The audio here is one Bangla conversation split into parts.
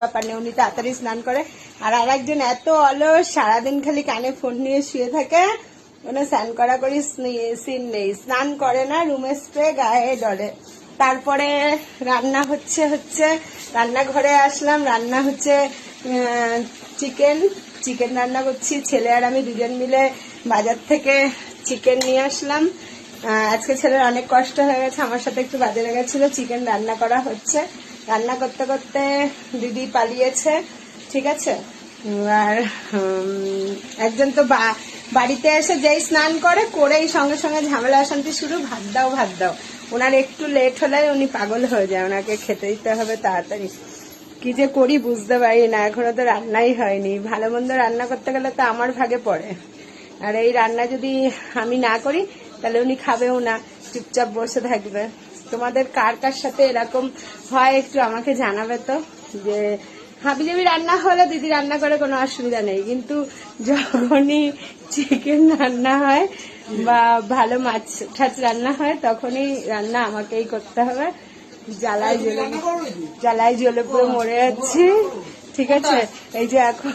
ব্যাপার নেই, উনি তাড়াতাড়ি স্নান করে। আর আরেকজন এত অলস, সারাদিন খালি কানে ফোন নিয়ে শুয়ে থাকে, মানে স্নান করা করি সিন নেই, স্নান করে না, রুমে স্প্রে গায়ে ডলে। তারপরে রান্না হচ্ছে রান্নাঘরে আসলাম, রান্না হচ্ছে চিকেন রান্না করছি। ছেলে আর আমি দুজন মিলে বাজার থেকে চিকেন নিয়ে আসলাম। আজকে ছেলের অনেক কষ্ট হয়ে গেছে, আমার সাথে একটু বাজারে গেছিল। চিকেন রান্না করা হচ্ছে, রান্না করতে করতে দিদি পালিয়েছে, ঠিক আছে। আর একজন তো বাড়িতে এসে যেই স্নান করেই সঙ্গে সঙ্গে ঝামেলা অশান্তি শুরু, ভাত দাও। ওনার একটু লেট হলে উনি পাগল হয়ে যায়, ওনাকে খেতে দিতে হবে তাড়াতাড়ি। কি যে করি বুঝতে পারি না, এখনো তো রান্নাই হয়নি। ভালো মন্দ রান্না করতে গেলে তো আমার ভাগে পড়ে, আর এই রান্না যদি আমি না করি তাহলে উনি খাবেও না, চুপচাপ বসে থাকবে। তোমাদের কার কার সাথে এরকম হয় একটু আমাকে জানাবে তো, যে হাবিজাবি রান্না হলে দিদি রান্না করে কোনো অসুবিধা নেই, কিন্তু যখনই চিকেন রান্না হয় বা ভালো মাছ ঠাচ রান্না হয় তখনই রান্না আমাকেই করতে হবে। জ্বালায় জ্বলে পুরো মরে যাচ্ছি, ঠিক আছে। এই যে এখন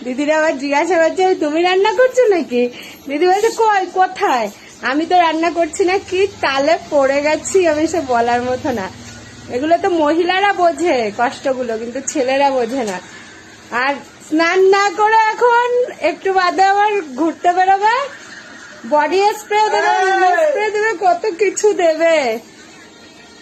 দিদিরা আবার জিজ্ঞাসা করছে তুমি রান্না করছো নাকি, দিদি বলছে কই কোথায়, আমি তো রান্না করছি না। কি তালে পড়ে গেছি আমি, সে বলার মতো না। এগুলো তো মহিলারা বোঝে কষ্টগুলো, কিন্তু ছেলেরা বোঝে না। আর স্নান না করে এখন একটু বাদে আবার ঘুরতে বেরোবে, বডি স্প্রে দেবে, কত কিছু দেবে।